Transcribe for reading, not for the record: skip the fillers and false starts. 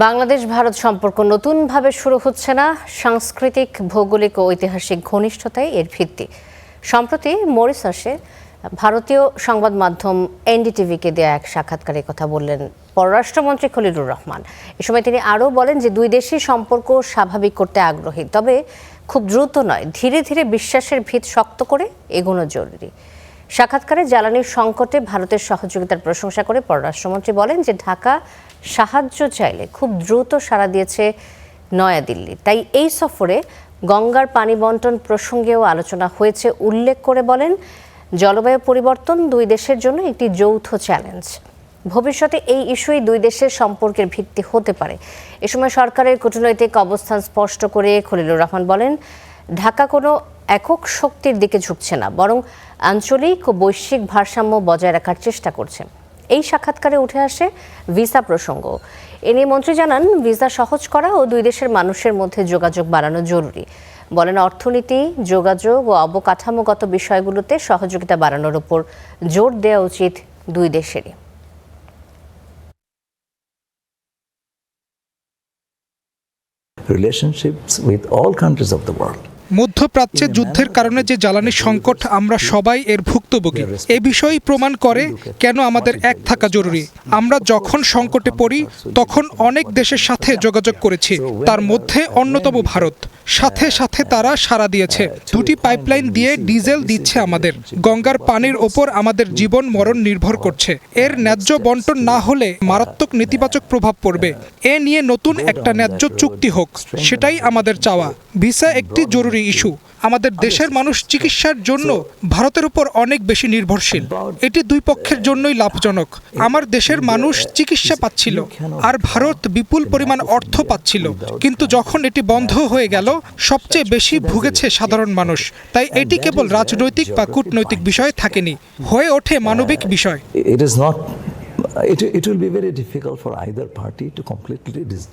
বাংলাদেশ ভারত সম্পর্ক নতুনভাবে শুরু হচ্ছে না, সাংস্কৃতিক, ভৌগোলিক ও ঐতিহাসিক ঘনিষ্ঠতাই এর ভিত্তি। সম্প্রতি মরিশাসে ভারতীয় সংবাদ মাধ্যম এনডিটিভিকে দেয়া এক সাক্ষাৎকারে কথা বললেন পররাষ্ট্রমন্ত্রী খলিলুর রহমান। এ সময় তিনি আরও বলেন যে দুই দেশের সম্পর্ক স্বাভাবিক করতে আগ্রহী, তবে খুব দ্রুত নয়, ধীরে ধীরে বিশ্বাসের ভিত শক্ত করে এগোনো জরুরি। সাক্ষাৎকারে জ্বালানির সংকটে ভারতের সহযোগিতার প্রশংসা করে পররাষ্ট্রমন্ত্রী বলেন যে ঢাকা সাহায্য চাইলে খুব দ্রুত সাড়া দিয়েছে নয়াদিল্লি। তাই এই সফরে গঙ্গার পানি বন্টন প্রসঙ্গেও আলোচনা হয়েছে উল্লেখ করে বলেন, জলবায়ু পরিবর্তন দুই দেশের জন্য একটি যৌথ চ্যালেঞ্জ। ভবিষ্যতে এই ইস্যুই দুই দেশের সম্পর্কের ভিত্তি হতে পারে। এ সময় সরকারের কূটনৈতিক অবস্থান স্পষ্ট করে খলিলুর রহমান বলেন, ঢাকা কোনো একক শক্তির দিকে ঝুঁকছে না, বরং আঞ্চলিক ও বৈশ্বিক ভারসাম্য বজায় রাখার চেষ্টা করছে। এই সাক্ষাৎকারে উঠে আসে ভিসা প্রসঙ্গ। এ নিয়ে মন্ত্রী জানান, ভিসা সহজ করা ও দুই দেশের মানুষের মধ্যে যোগাযোগ বাড়ানো জরুরি। বলেন, অর্থনীতি, যোগাযোগ ও অবকাঠামোগত বিষয়গুলোতে সহযোগিতা বাড়ানোর উপর জোর দেওয়া উচিত দুই দেশেরই। Relationships with all countries of the world. মধ্যপ্রাচ্যে যুদ্ধের কারণে যে জ্বালানি সংকট, আমরা সবাই এর ভুক্তভোগী। এ বিষয়ই প্রমাণ করে কেন আমাদের এক থাকা জরুরি। আমরা যখন সংকটে পড়ি তখন অনেক দেশের সাথে যোগাযোগ করেছি, তার মধ্যে অন্যতম ভারত। সাথে সাথে তারা সাড়া দিয়েছে। দুটি পাইপলাইন দিয়ে ডিজেল দিচ্ছে আমাদের। গঙ্গার পানির ওপর আমাদের জীবন মরণ নির্ভর করছে। এর ন্যায্য বন্টন না হলে মারাত্মক নেতিবাচক প্রভাব পড়বে। এ নিয়ে নতুন একটা ন্যায্য চুক্তি হোক, সেটাই আমাদের চাওয়া। ভিসা একটি জরুরি ইস্যু। আমাদের দেশের মানুষ চিকিৎসার জন্য ভারতের উপর অনেক বেশি নির্ভরশীল। এটি দুই পক্ষের জন্যই লাভজনক। আমার দেশের মানুষ চিকিৎসা পাচ্ছিল আর ভারত বিপুল পরিমাণ অর্থ পাচ্ছিল, কিন্তু যখন এটি বন্ধ হয়ে গেল সবচেয়ে বেশি ভুগেছে সাধারণ মানুষ। তাই এটি কেবল রাজনৈতিক বা কূটনৈতিক বিষয় থাকেনি, হয়ে ওঠে মানবিক বিষয়। It will be very difficult for either party to completely